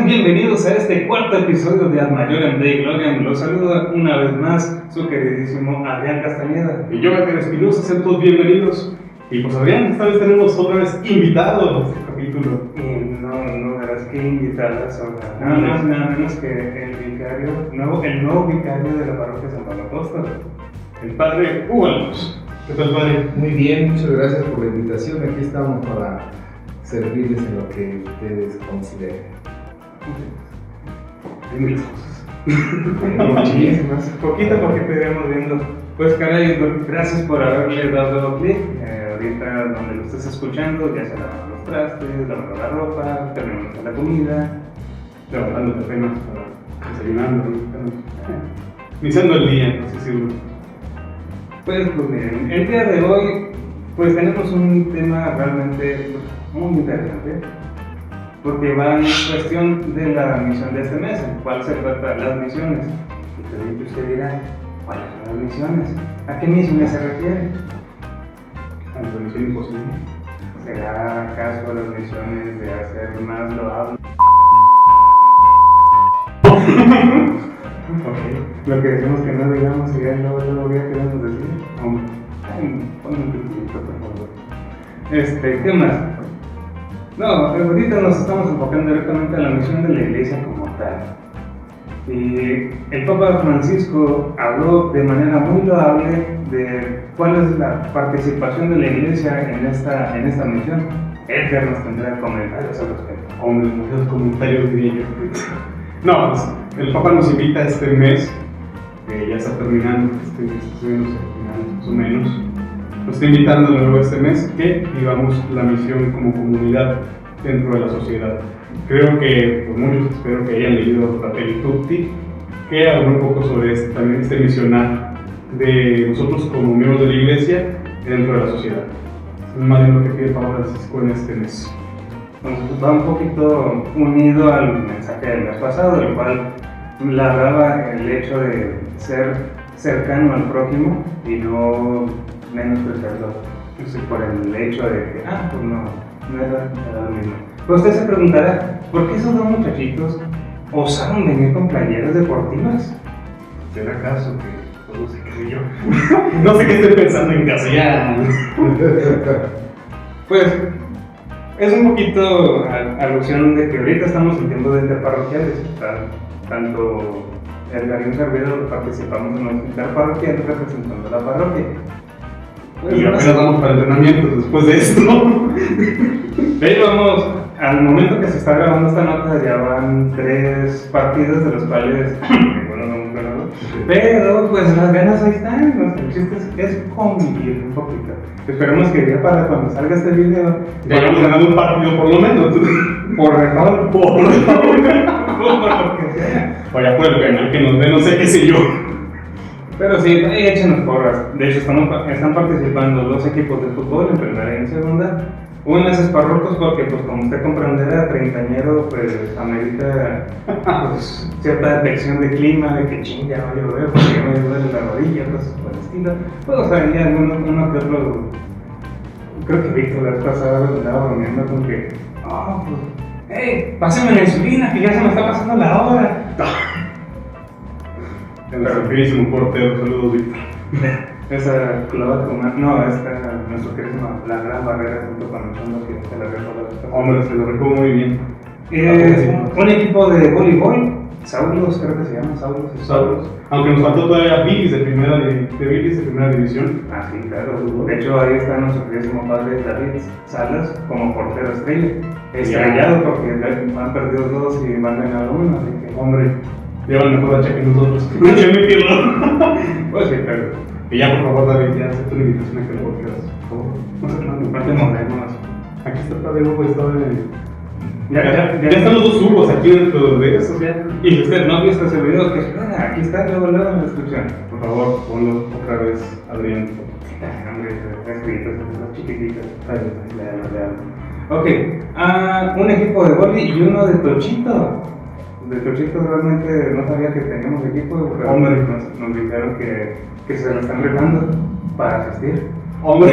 bienvenidos a este cuarto episodio de Ad Maiorem Dei Gloriam. Los saluda una vez más su queridísimo Adrián Castañeda. Y yo, Gabriel Espinosa, sean todos bienvenidos. Y pues Adrián, esta vez tenemos otra vez invitado a este capítulo. Y no verás que invitadas ahora. Nada menos que el nuevo vicario de la parroquia San Pablo Apóstol, El padre Hugo Alonso. ¿Qué tal, padre? Muy bien, muchas gracias por la invitación. Aquí estamos para servirles en lo que ustedes consideren. Hay muchas cosas. Muchísimas. Poquito porque te iremos viendo. Pues caray, gracias por haberle dado clic. Ahorita donde lo estés escuchando, ya se lavan los trastes, lavando la ropa, terminando la comida, Levantando apenas para desayunando, iniciando el día, así seguro. Pues miren, el día de hoy pues tenemos un tema realmente muy interesante, porque va en cuestión de la misión de este mes, en cuál se trata las misiones. Y usted dirá, ¿cuáles son las misiones? ¿A qué misiones se refiere? A la misión imposible. ¿Será acaso las misiones de hacer más loable? Lo que decimos que no digamos y ya luego ya queremos decir. Hombre, ponme un poquito, por favor. ¿Qué más? No, ahorita nos estamos enfocando directamente a la misión de la iglesia como tal. Y el Papa Francisco habló de manera muy loable de cuál es la participación de la iglesia en esta misión. Edgar nos tendrá comentarios al respecto. Hombre, muchos comentarios diría yo. No, pues el Papa nos invita este mes, que ya está terminando, más o menos. Nos está invitando de nuevo este mes que vivamos la misión como comunidad dentro de la sociedad. Creo que pues, muchos espero que hayan leído Fratelli Tutti, que habla un poco sobre también este misionar de nosotros como miembros de la iglesia dentro de la sociedad. Es más bien lo que pide Pablo Francisco en este mes. Entonces va un poquito unido al mensaje del mes pasado, el cual labraba el hecho de ser cercano al prójimo y no menospreciarlo por el hecho de que, pues no era lo mismo. Pero usted se preguntará, ¿por qué esos dos muchachitos osaron venir con playeras deportivas? ¿Será acaso que no sé qué sé yo? No sé qué estoy pensando en casa ya. Pues es un poquito alusión de que ahorita estamos en tiempos de interparroquiales. Tanto Edgar y un servidor participamos en los interparroquiales representando la parroquia. Pues, y apenas vamos para entrenamientos después de esto. De hecho, al momento que se está grabando esta nota, ya van 3 partidos, de los cuales, bueno, no hemos ganado. Pero, pues las ganas ahí están. ¿No? El chiste es convivir un poquito. Esperemos que ya para cuando salga este video, ya hayamos ganado un partido por lo menos. Por error, por lo que sea. Vaya por el canal que nos ve, no sé qué sé yo. Pero sí, échenos porras. De hecho, están participando 2 equipos de fútbol en primera y en segunda. Uno es Esparrucos porque, pues, como usted comprenderá, treintañero, pues, amerita pues, cierta detección de clima, de que ya va a llover, porque ya me duele la rodilla, cosas por el estilo. Pues, o sea, ya uno que otro. Creo que Víctor la vez pasada andaba bromeando con que, pues, pásame la insulina, que ya se me está pasando la hora. Nuestro queridísimo portero, saludos, Víctor. Esa clavada con nuestro queridísimo la gran barrera junto con el fondo que se la recuerda. Hombre, se lo recuerdo muy bien. Un equipo de voleibol, Saulos, creo que se llama Saulos. Aunque nos faltó todavía Billis de primera división. Ah, sí, claro. De hecho, ahí está nuestro queridísimo padre David Salas como portero estrella. Estrellado porque han perdido 2 y van ganando 1, así que, hombre, llevan mejor hacha que nosotros. No quiero admitirlo. Pues sí, pero. Y ya, por favor, David, ya acepto la invitación a que lo podcast. Por favor, no se plan. Parte modernos. Aquí está el padre Hugo, está ya están los 2 Hugos aquí dentro de eso. Y si usted no ha visto ese video, que espera, aquí está luego en la descripción. Por favor, ponlo otra vez, Adrián. Hombre, escritos, esas chiquititas. Ok, un equipo de vóley y uno de Tochito. De Tochito realmente no sabía que teníamos equipo, pero hombre, nos dijeron que se lo están rifando para asistir. Hombre,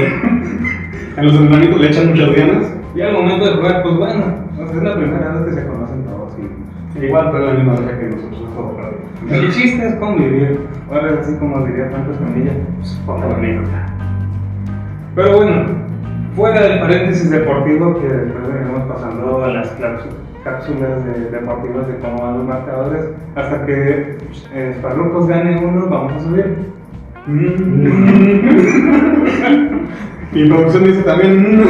en los entrenamientos le echan muchas ganas Y al momento de jugar, pues bueno, o sea, es la primera vez que se conocen todos. Igual, pero la misma regla que nosotros es todo para El chiste es convivir. Ahora, así como diría Franco Escamilla, pues convivir. Pero bueno, fuera del paréntesis deportivo, que después venimos pasando a las cápsulas deportivas de cómo van los marcadores, hasta que Sparrucos gane uno, vamos a subir. Mi producción dice también.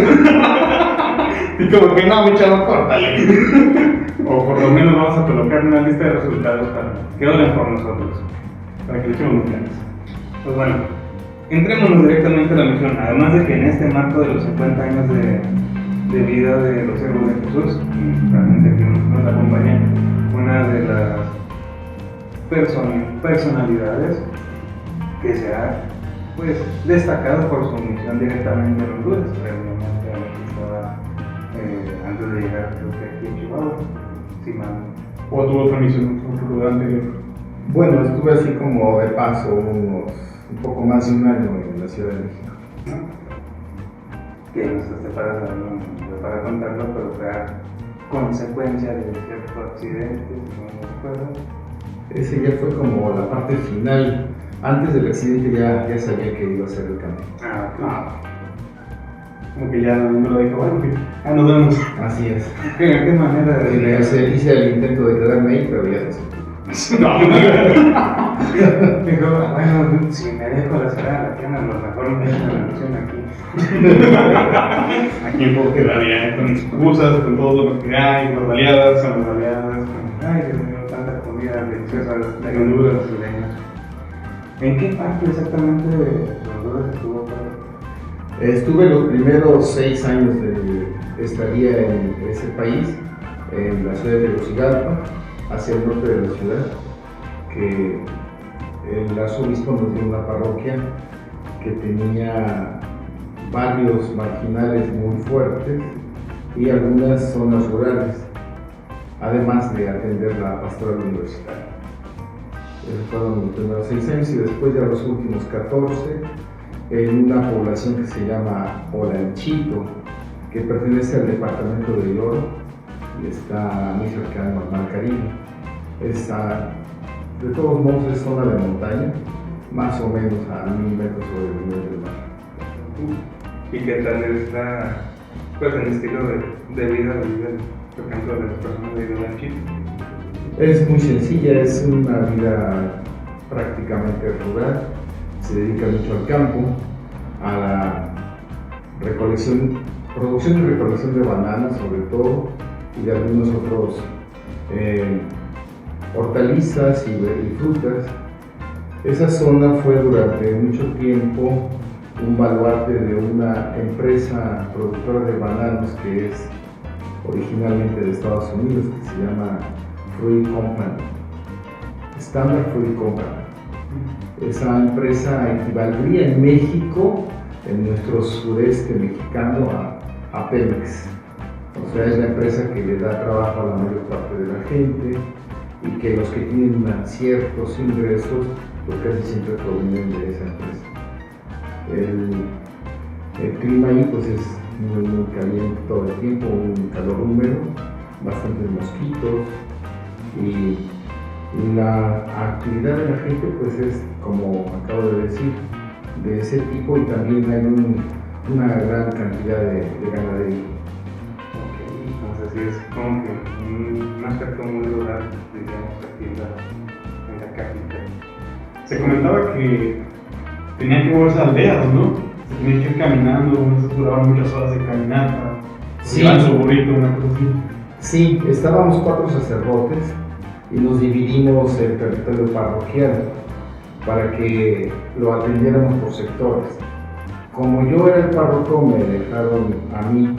Y como que no, mi chavo, córtale. O por lo menos vamos a colocar una lista de resultados para que oren por nosotros. Para que le echemos un ganas. Pues bueno, entrémonos directamente a la misión. Además de que en este marco de los 50 años de vida de los siervos de Jesús, y realmente aquí nos acompaña una de las personalidades que se ha pues destacado por su misión directamente en Honduras, previamente aquí estaba antes de llegar creo que aquí en Chihuahua, si mal. ¿O tuvo otra misión en otro lugar anterior? Bueno, estuve así como de paso un poco más de un año en la Ciudad de México. Que no se para contarlo, pero fue a consecuencia de cierto accidente, si no me acuerdo. Ese ya fue como la parte final. Antes del accidente ya sabía que iba a ser el cambio. Como que ya me lo dijo, bueno, ya nos vemos. Así es. ¿Qué manera Y de hice el intento de quedarme ahí, pero ya no sé. No, dijo, bueno, si me dejo la cerrada la tienda, a lo mejor me dejo la misión aquí. aquí puedo quedar ya con excusas, con todo lo que hay, con las aliadas, Ay, Dios mío, tanta comida deliciosa de Honduras brasileñas. ¿En qué parte exactamente de Honduras estuvo? Estuve los primeros 6 años de estadía en ese país, en la ciudad de Tegucigalpa, hacia el norte de la ciudad, que el arzobispo nos dio una parroquia que tenía barrios marginales muy fuertes y algunas zonas rurales, además de atender la pastoral universitaria. Esos fueron los primeros 6 años y después ya los últimos 14 en una población que se llama Olanchito, que pertenece al departamento de Oro y está muy cercano al Mar Caribe. De todos modos es zona de montaña, más o menos a 1000 metros sobre el nivel del mar. ¿Y qué tal está pues, el estilo de vida, por ejemplo, de las personas de Olanchito? Es muy sencilla, es una vida prácticamente rural, se dedica mucho al campo, a la producción y recolección de bananas sobre todo, y de algunos otros hortalizas y frutas. Esa zona fue durante mucho tiempo un baluarte de una empresa productora de bananos que es originalmente de Estados Unidos, que se llama Fruit Company, Standard Fruit Company. Esa empresa equivaldría en México, en nuestro sureste mexicano, a Pemex. O sea, es la empresa que le da trabajo a la mayor parte de la gente y que los que tienen ciertos ingresos, pues casi siempre provienen de esa empresa. El clima ahí pues es muy caliente todo el tiempo, un calor húmedo, bastantes mosquitos y la actividad de la gente pues es, como acabo de decir, de ese tipo, y también hay una gran cantidad de ganadería. Ok, entonces sí es como que un aspecto muy rural, digamos, aquí en la capital. Se comentaba que tenían que moverse a aldeas, ¿no? Se tenían que ir caminando, se duraban muchas horas de caminata. Sí. Llevaban su burrito, una cosa así. Sí, estábamos 4 sacerdotes y nos dividimos el territorio parroquial para que lo atendiéramos por sectores. Como yo era el párroco, me dejaron a mí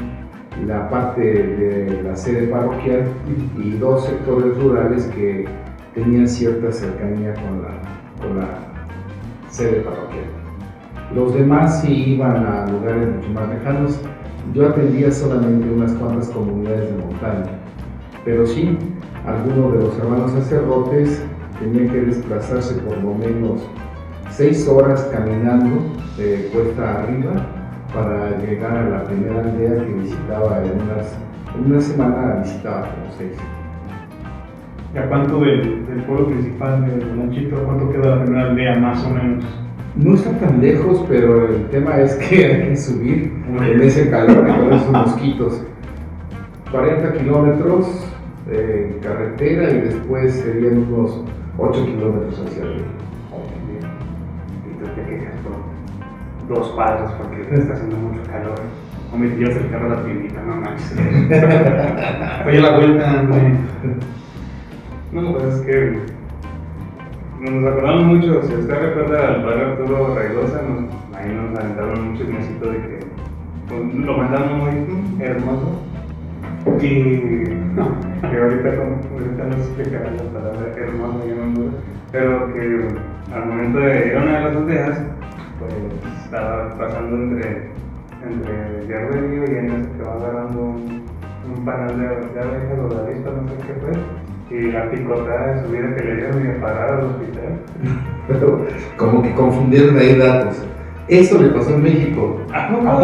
la parte de la sede parroquial y 2 sectores rurales que tenían cierta cercanía con la sede parroquial. Los demás sí iban a lugares mucho más lejanos. Yo atendía solamente unas cuantas comunidades de montaña, pero sí, algunos de los hermanos sacerdotes tenían que desplazarse por lo menos 6 horas caminando de cuesta arriba para llegar a la primera aldea que visitaba en una semana visitaba como 6. ¿Y a cuánto del pueblo principal de Lanchito, cuánto queda la primera aldea más o menos? No está tan lejos, pero el tema es que hay que subir en ese calor y con esos mosquitos. 40 kilómetros en carretera y después serían unos 8 kilómetros hacia arriba. Y tú te quejas por 2 cuadros porque está haciendo mucho calor. O me llevas el carro a la tiendita, no manches. Oye, la vuelta, hombre. No, pues es que nos acordamos mucho, si usted recuerda al padre Arturo Raigosa, ahí nos aventaron un chismecito de que pues, lo mandaron muy hermoso y que ahorita nos explicará la palabra hermoso y hermosura, pero que al momento de ir a una de las aldeas, pues estaba pasando entre hierro y vivo y en eso que va agarrando un panal de abejas o de avispa, no sé qué fue. Y la picotada de su vida que le dieron y de parar al hospital. Pero como que confundieron ahí datos. Eso le pasó en México.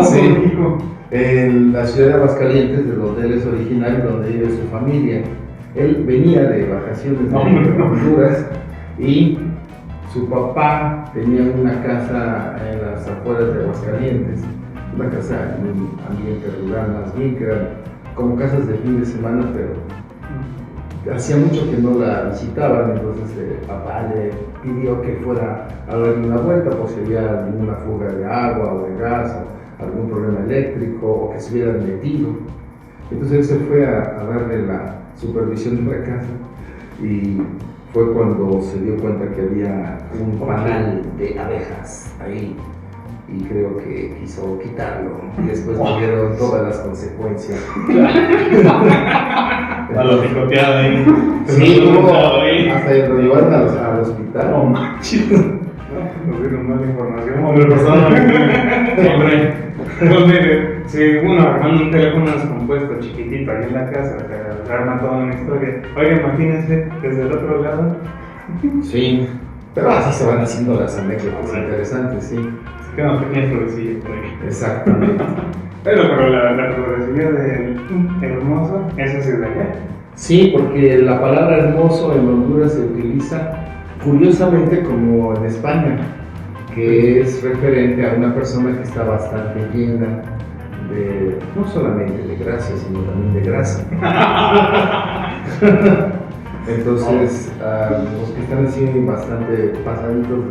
Sí, en México. En la ciudad de Aguascalientes, de donde él es originario, donde vive su familia. Él venía de vacaciones de Honduras y su papá tenía una casa en las afueras de Aguascalientes, una casa en un ambiente rural más bien, que eran como casas de fin de semana, pero hacía mucho que no la visitaban, entonces el papá le pidió que fuera a darle una vuelta por si había alguna fuga de agua o de gas, o algún problema eléctrico o que se hubieran metido. Entonces él se fue a darle la supervisión de la casa y fue cuando se dio cuenta que había un panal de abejas ahí y creo que quiso quitarlo y después tuvieron todas las consecuencias. A lo picoteado ahí. Sí, hasta lo llevaron al hospital. No manches. Nos dieron mala información. Hombre, hombre. Pues mire, si uno armando un teléfono descompuesto chiquitito ahí en la casa, te arma toda una historia. Oiga, imagínense desde el otro lado. Sí, pero así se van haciendo las anécdotas interesantes, sí. Se quedan pequeñas florecillas por ahí. Exactamente. Pero la progresividad del hermoso, eso sí es de allá. Sí, porque la palabra hermoso en Honduras se utiliza curiosamente como en España, que es referente a una persona que está bastante llena de, no solamente de gracia, sino también de grasa. Entonces, los que están así bastante pasaditos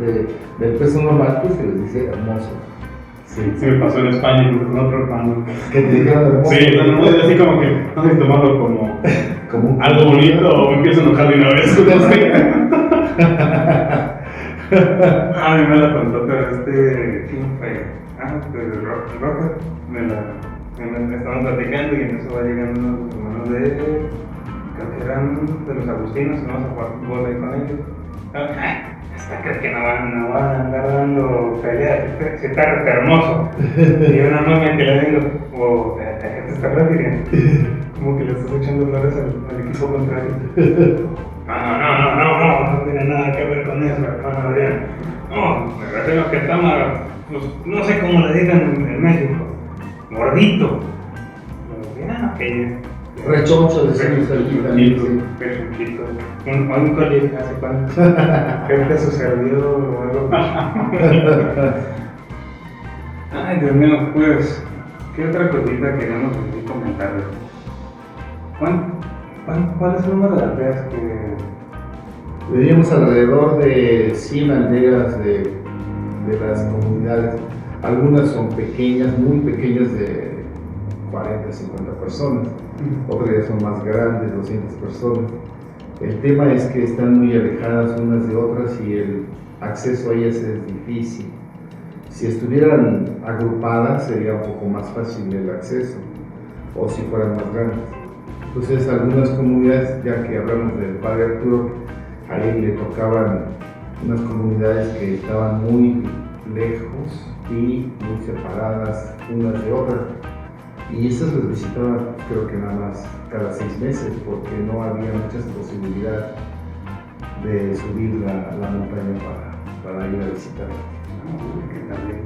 del peso normal, pues se les dice hermoso. Sí, sí me pasó en España con otro hermano. Que te dijeron hermoso. Sí, no, así como que no sé si tomarlo como algo bonito o me empiezo a enojar de una vez. No sé. A mí me la contó, pero ¿quién fue? Rocker, me estaban platicando y en eso va llegando unos hermanos de él, creo que eran de los agustinos, y vamos a jugar fútbol ahí con ellos. Hasta crees que no van a andar dando pelea, si está hermoso. Y una novia que le digo, ¿a qué te estás refiriendo? Como que le estás echando flores al equipo contrario. No tiene nada que ver con eso, hermano Adrián. No, me refiero que está, pues, no sé cómo le digan en México, gordito. Rechoncho, decimos aquí también. Rechonchito. Un colín, ¿hace cuánto? Creo que sucedió o algo. Ay, Dios mío, pues, ¿qué otra cosita queremos comentarles? ¿Cuál es el número de aldeas que...? Vivimos alrededor de 100 aldeas de las comunidades. Algunas son pequeñas, muy pequeñas, de 40, 50 personas. Otras ya son más grandes, 200 personas. El tema es que están muy alejadas unas de otras y el acceso a ellas es difícil. Si estuvieran agrupadas sería un poco más fácil el acceso, o si fueran más grandes. Entonces algunas comunidades, ya que hablamos del padre Arturo, a él le tocaban unas comunidades que estaban muy lejos y muy separadas unas de otras. Y esas las visitaba, creo que nada más cada 6 meses, porque no había muchas posibilidades de subir la montaña para ir a visitar. Que también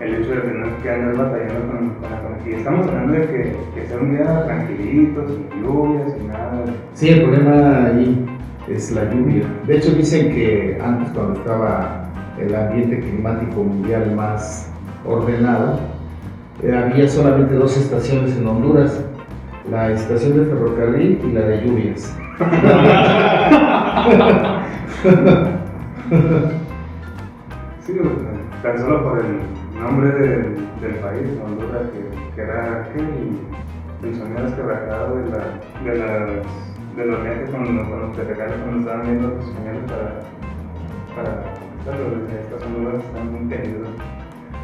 el hecho de tener que andar batallando con la conexión. Y estamos hablando de que sea un día tranquilito, sin lluvias, sin nada. Sí, el problema ahí es la lluvia. De hecho dicen que antes, cuando estaba el ambiente climático mundial más ordenado, había solamente 2 estaciones en Honduras: la estación de ferrocarril y la de lluvias. Sí, tan solo por el nombre del país, Honduras, que era el sonido desquebrajado de los lentes con los que regalan cuando estaban viendo los señales para estas Honduras están muy queridos.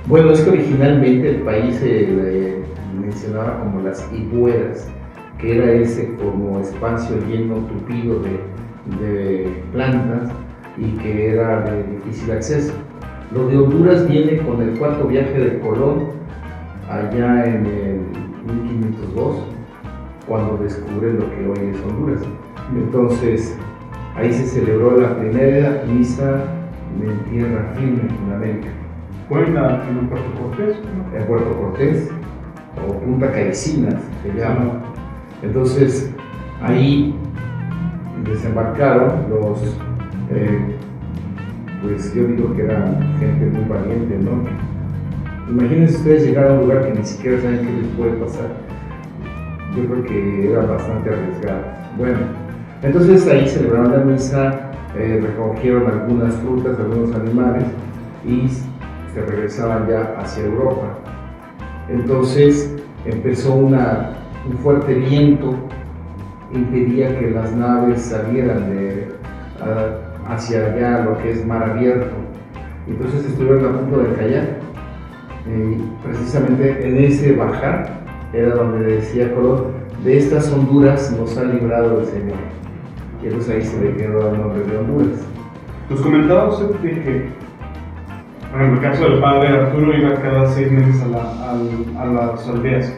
Bueno, es que originalmente el país se le mencionaba como las higueras, que era ese como espacio lleno, tupido de plantas y que era de difícil acceso. Lo de Honduras viene con el 4º viaje de Colón, allá en el 1502, cuando descubre lo que hoy es Honduras. Entonces, ahí se celebró la primera misa en tierra firme en América. ¿Fue en Puerto Cortés? ¿No? En Puerto Cortés, o Punta Caicinas se llama. Entonces, ahí desembarcaron los, pues yo digo que eran gente muy valiente, ¿no? Imagínense ustedes llegar a un lugar que ni siquiera saben qué les puede pasar. Yo creo que era bastante arriesgado. Bueno, entonces ahí celebraron la misa, recogieron algunas frutas, algunos animales y se regresaban ya hacia Europa. Entonces empezó un fuerte viento, impedía que las naves salieran hacia allá, lo que es mar abierto. Entonces estuvieron a punto de callar. Precisamente en ese bajar era donde decía Colón: de estas Honduras nos ha librado el Señor. Y entonces ahí se le quedó el nombre de Honduras. Nos comentaba usted de que, en el caso del padre Arturo, iba cada 6 meses a las aldeas.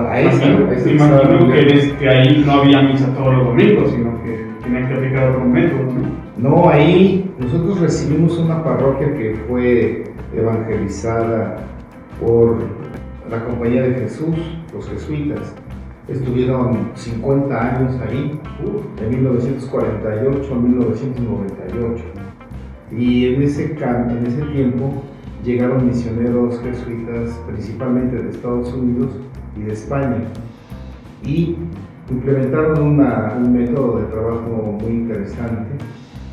Ahí sí, imagino que ahí no había misa todos los domingos, sino que tenían que aplicar otro método, ¿no? No, ahí nosotros recibimos una parroquia que fue evangelizada por la Compañía de Jesús, los jesuitas. Estuvieron 50 años ahí, de 1948 a 1998. Y en ese tiempo llegaron misioneros jesuitas, principalmente de Estados Unidos y de España, y implementaron un método de trabajo muy interesante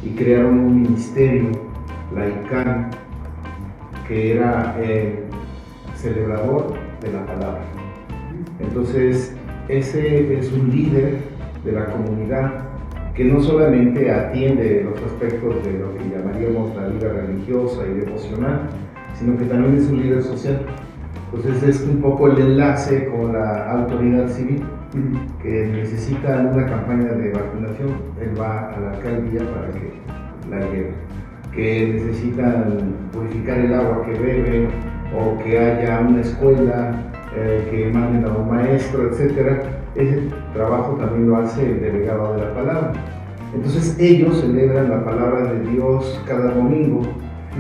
y crearon un ministerio laical que era celebrador de la palabra. Entonces, ese es un líder de la comunidad que no solamente atiende los aspectos de lo que llamaríamos la vida religiosa y devocional, sino que también es un líder social. Entonces es un poco el enlace con la autoridad civil, que necesita una campaña de vacunación, él va a la alcaldía para que la lleve. Que necesitan purificar el agua que beben, o que haya una escuela, que manden a un maestro, etc. Ese trabajo también lo hace el delegado de la palabra. Entonces ellos celebran la palabra de Dios cada domingo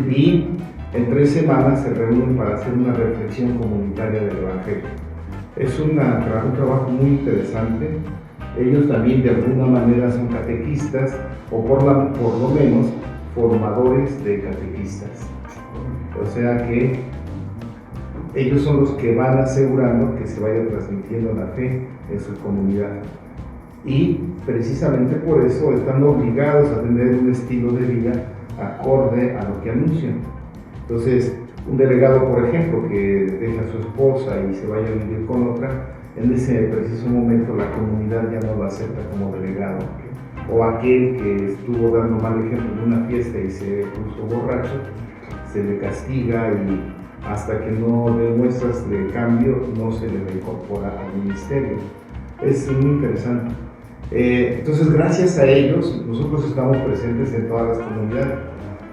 y en 3 semanas se reúnen para hacer una reflexión comunitaria del Evangelio. Es un trabajo muy interesante. Ellos también de alguna manera son catequistas, o por lo menos formadores de catequistas. O sea que ellos son los que van asegurando que se vaya transmitiendo la fe en su comunidad. Y precisamente por eso están obligados a tener un estilo de vida acorde a lo que anuncian. Entonces, un delegado, por ejemplo, que deja a su esposa y se vaya a vivir con otra, en ese preciso momento la comunidad ya no lo acepta como delegado. O aquel que estuvo dando mal ejemplo en una fiesta y se puso borracho, se le castiga y hasta que no dé muestras de cambio no se le reincorpora al ministerio. Es muy interesante. Entonces, gracias a ellos, nosotros estamos presentes en todas las comunidades,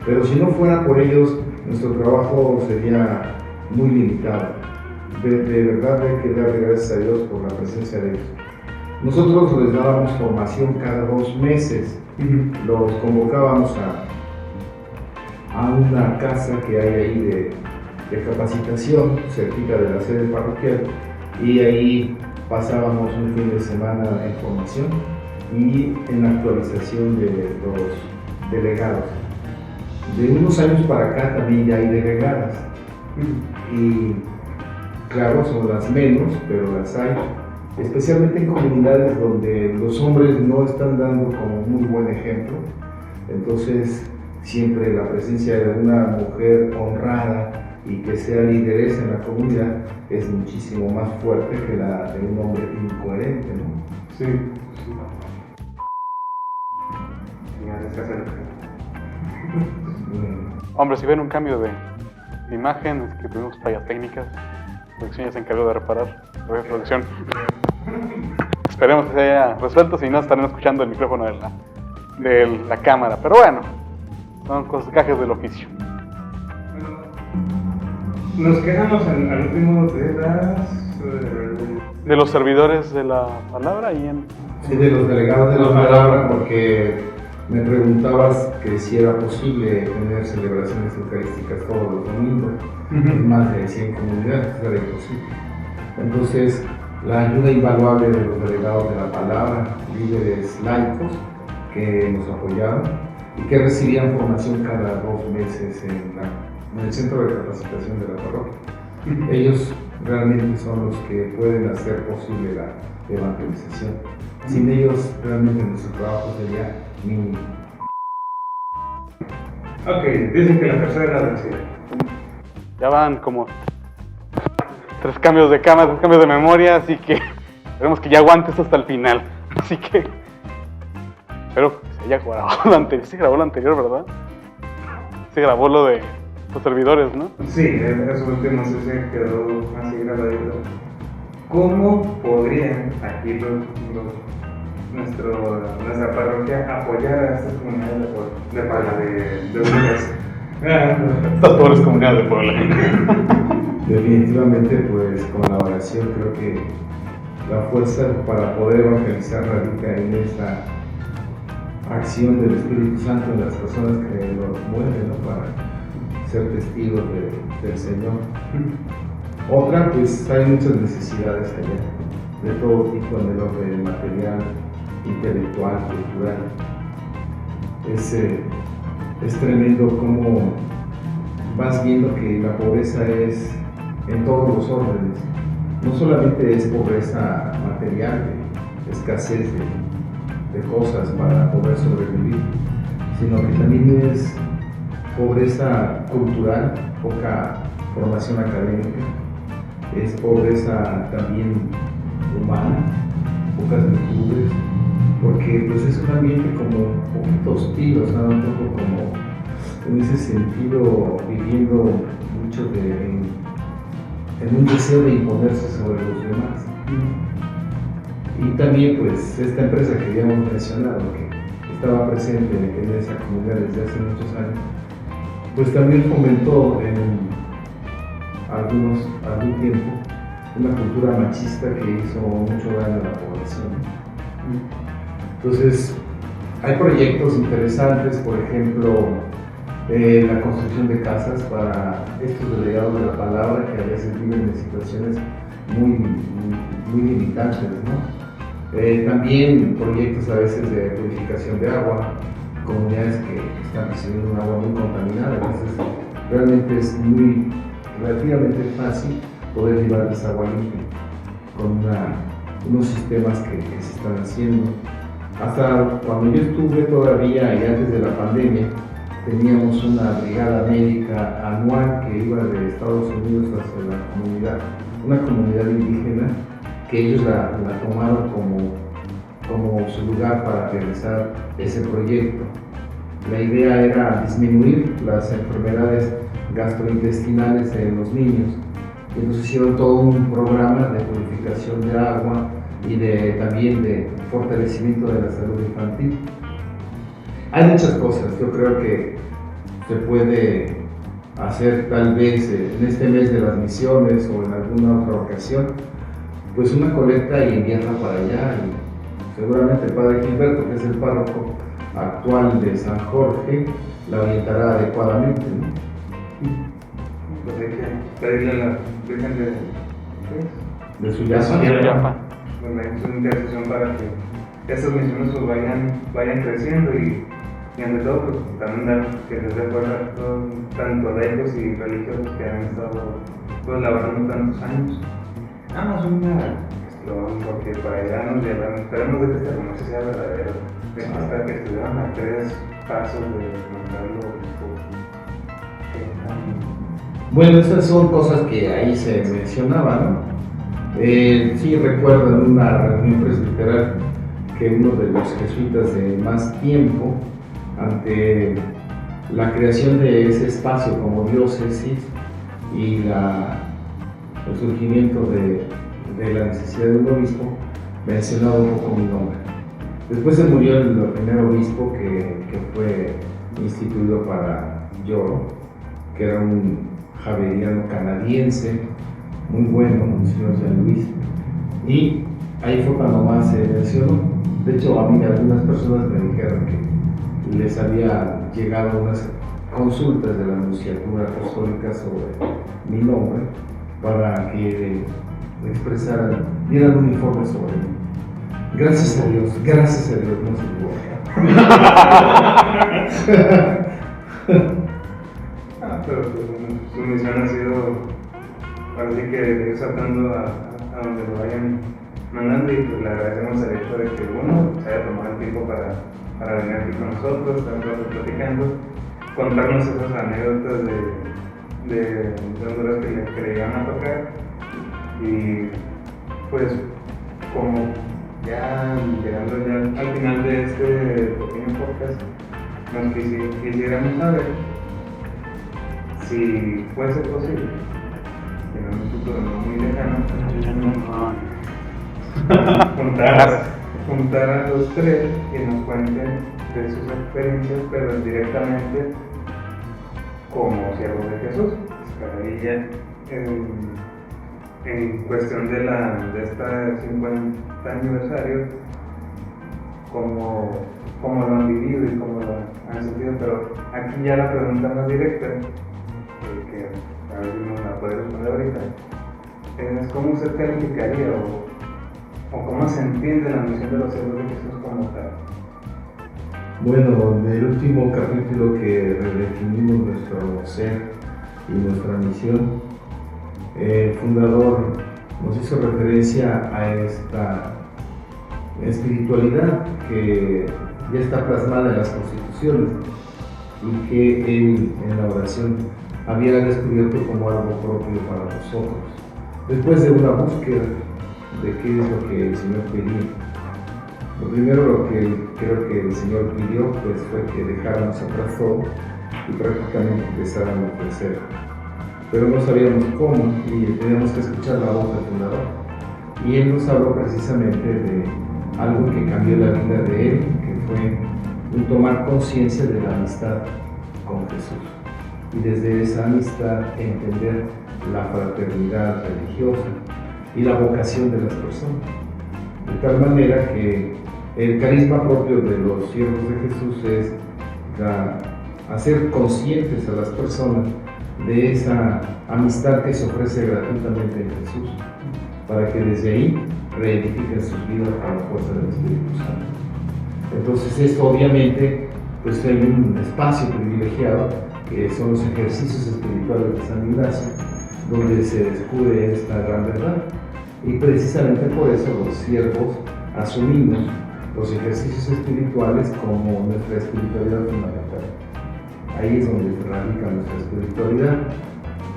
pero si no fuera por ellos, nuestro trabajo sería muy limitado. De verdad hay que darle gracias a Dios por la presencia de ellos. Nosotros les dábamos formación cada 2 meses, los convocábamos a una casa que hay ahí de capacitación cerquita de la sede parroquial y ahí pasábamos un fin de semana en formación y en actualización de los delegados. De unos años para acá también ya hay delegadas y claro, son las menos, pero las hay, especialmente en comunidades donde los hombres no están dando como muy buen ejemplo. Entonces siempre la presencia de una mujer honrada y que sea lideresa en la comunidad es muchísimo más fuerte que la de un hombre incoherente, ¿no? Sí. Hombre, si ven un cambio de imagen, es que tuvimos fallas técnicas. La producción ya se encargó de reparar. Producción. Esperemos que se haya resuelto, si no estarán escuchando el micrófono de la cámara. Pero bueno, son cosas gajes del oficio. Nos quedamos al último De los servidores de la palabra y en... Sí, de los delegados de la palabra, porque me preguntabas que si era posible tener celebraciones eucarísticas todos los domingos en más de 100 comunidades, era imposible. Entonces, la ayuda invaluable de los delegados de la palabra, líderes laicos que nos apoyaban y que recibían formación cada 2 meses en el centro de capacitación de la parroquia. Ellos realmente son los que pueden hacer posible la evangelización. Sin ellos, realmente nuestro trabajo sería mínimo. Ok, dicen que la tercera es la vencida. Ya van como 3 cambios de cama, 3 cambios de memoria, así que esperemos que ya aguantes hasta el final. Así que espero que se haya grabado lo anterior. Se grabó lo anterior, ¿verdad? Se grabó lo de los servidores, ¿no? Sí, esos últimos sí se quedó así grabadito. ¿Cómo podrían aquí nuestra parroquia apoyar a estas comunidades de Honduras? Estas pobres comunidades de Puebla. Definitivamente, pues con la oración creo que la fuerza para poder evangelizar radica en esa acción del Espíritu Santo en las personas que nos mueven, ¿no? Para ser testigos del Señor. Otra, pues hay muchas necesidades allá, de todo tipo, en el orden material, intelectual, cultural. Es tremendo cómo vas viendo que la pobreza es en todos los órdenes. No solamente es pobreza material, escasez de cosas para poder sobrevivir, sino que también es pobreza cultural, poca formación académica, es pobreza también humana, pocas virtudes, porque pues es un ambiente como un poquito hostil, o sea, un poco como en ese sentido viviendo mucho en un deseo de imponerse sobre los demás. Y también pues esta empresa que habíamos mencionado, que estaba presente en esa comunidad desde hace muchos años, pues también fomentó en algún tiempo una cultura machista que hizo mucho daño a la población. Entonces, hay proyectos interesantes, por ejemplo, la construcción de casas para estos delegados de la palabra que a veces viven en situaciones muy limitantes, ¿no? También proyectos a veces de purificación de agua, comunidades que están recibiendo un agua muy contaminada, entonces realmente es relativamente fácil poder llevarles agua limpia con unos sistemas que se están haciendo. Hasta cuando yo estuve todavía y antes de la pandemia, teníamos una brigada médica anual que iba de Estados Unidos hacia la comunidad, una comunidad indígena que ellos la tomaron como su lugar para realizar ese proyecto. La idea era disminuir las enfermedades gastrointestinales en los niños. Y entonces hicieron todo un programa de purificación de agua y también de fortalecimiento de la salud infantil. Hay muchas cosas, yo creo que se puede hacer tal vez en este mes de las misiones o en alguna otra ocasión, pues una colecta y enviarla para allá. Y seguramente el padre Gilberto, que es el párroco actual de San Jorge, la orientará adecuadamente, ¿no? Pues hay que pedirle a la Virgen De su llama. Yapa. su intercesión para que estas misiones pues vayan creciendo y ante todo pues, también dar que les dé fuerza tanto laicos y religiosos que han estado pues laborando tantos años. Nada más una eslogan porque para allá nos llevaron, esperemos de que esta comercio sea verdadero, hasta que estuvieron a 3 pasos de mandarlo. Bueno, estas son cosas que ahí se mencionaban, ¿no? Sí recuerdo en una reunión presbiteral que uno de los jesuitas de más tiempo, ante la creación de ese espacio como diócesis y el surgimiento de la necesidad de un obispo, mencionaba un poco mi nombre. Después se murió el primer obispo que fue instituido para Lloro, que era un javeriano canadiense, muy bueno, Monseñor San Luis, y ahí fue cuando más se mencionó. De hecho, a mí algunas personas me dijeron que les había llegado unas consultas de la Nunciatura Apostólica sobre mi nombre para que expresaran, dieran un informe sobre mí. Gracias a Dios, no se equivoca. Pero su misión ha sido, parece que ir saltando a donde lo vayan mandando y pues le agradecemos el hecho de que uno se haya tomado el tiempo para venir aquí con nosotros, estar platicando, contarnos esas anécdotas de Honduras que le iban a tocar y pues como ya llegando ya al final de este pequeño podcast nos quisiéramos saber si fuese posible, en un futuro no muy lejano, juntar a los 3 que nos cuenten de sus experiencias, pero directamente como siervos de Jesús. Ahí ya en cuestión de este 50 aniversario, cómo lo han vivido y cómo lo han sentido, pero aquí ya la pregunta más directa, que a ver si nos la puede responder ahorita, es cómo usted calificaría o cómo se entiende la misión de los siervos de Jesús como tal. Bueno, en el último capítulo que redefinimos nuestro ser y nuestra misión, el fundador nos hizo referencia a esta espiritualidad que ya está plasmada en las constituciones y que él en la oración había descubierto como algo propio para nosotros. Después de una búsqueda de qué es lo que el Señor pedía, lo primero lo que creo que el Señor pidió pues, fue que dejáramos atrás todo y prácticamente empezáramos de cero. Pero no sabíamos cómo y teníamos que escuchar la voz del fundador. Y él nos habló precisamente de algo que cambió la vida de él, que fue un tomar conciencia de la amistad con Jesús. Y desde esa amistad entender la fraternidad religiosa y la vocación de las personas. De tal manera que el carisma propio de los siervos de Jesús es hacer conscientes a las personas de esa amistad que se ofrece gratuitamente en Jesús, para que desde ahí reedifiquen sus vidas con la fuerza del Espíritu Santo. Entonces esto obviamente pues hay un espacio privilegiado que son los ejercicios espirituales de San Ignacio, donde se descubre esta gran verdad. Y precisamente por eso los siervos asumimos los ejercicios espirituales como nuestra espiritualidad fundamental. Ahí es donde radica nuestra espiritualidad.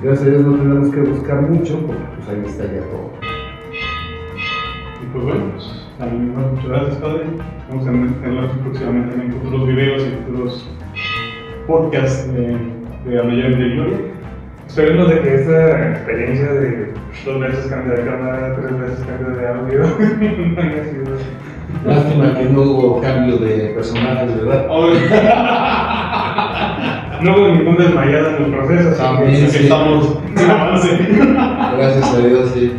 Gracias a Dios no tenemos que buscar mucho, porque pues ahí está ya todo. Y pues bueno, muchas gracias, Padre. Vamos a tener próximamente también futuros videos y futuros podcasts de la mayor de Gloria. Esperemos de que esta experiencia de 2 veces cambio de cámara, 3 veces cambio de audio, no haya sido... Lástima que no hubo cambio de personajes, ¿verdad? No hubo ningún desmayado en el proceso, También, sí. Estamos en avance. Gracias a Dios, sí.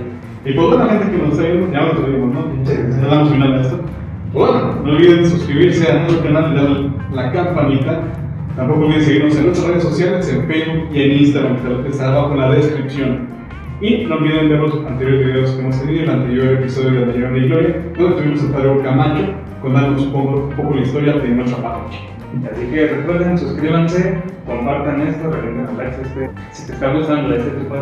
Y pues bueno, gente que nos está viendo, ya nos vimos, ¿no? Ya damos final a esto. Bueno, no olviden suscribirse a nuestro canal y darle la campanita Tampoco olviden seguirnos en nuestras redes sociales, en Facebook y en Instagram, que está abajo en la descripción. Y no olviden ver los anteriores videos que hemos tenido, el anterior episodio de La Llorona y Gloria, donde tuvimos a Padre Camacho contándonos un poco la historia de nuestra parroquia. Así que recuerden, suscríbanse, compartan esto, recuerden like si te está gustando este tipo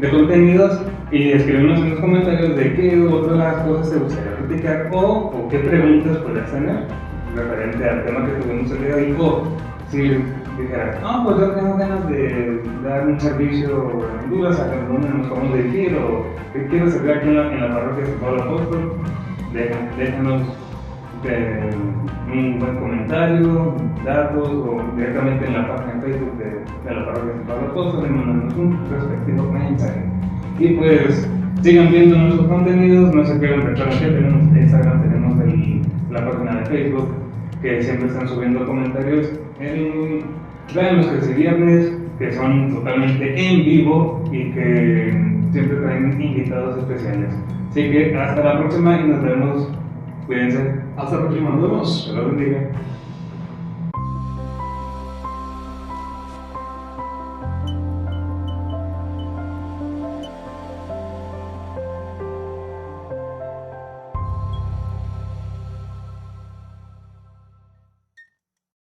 de contenidos y escribirnos en los comentarios de qué otras cosas te gustaría criticar o qué preguntas podrías tener referente al tema que tuvimos el día de hoy. O si dijeras, no, pues yo tengo ganas de dar un servicio en Honduras, a dónde nos podemos dirigir o que quiero servir aquí en la parroquia de San Pablo Apóstol, déjanos un buen comentario, datos o directamente en la página de Facebook de la parroquia de San Pablo Apóstol y mandarnos un respectivo mensaje. Y pues sigan viendo nuestros contenidos, no se pierdan, recuerden que tenemos Instagram, tenemos la página de Facebook que siempre están subiendo comentarios. Vean los que es viernes, que son totalmente en vivo y que siempre traen invitados especiales. Así que hasta la próxima y nos vemos. Cuídense. Hasta la próxima, nos vemos. Que los bendiga.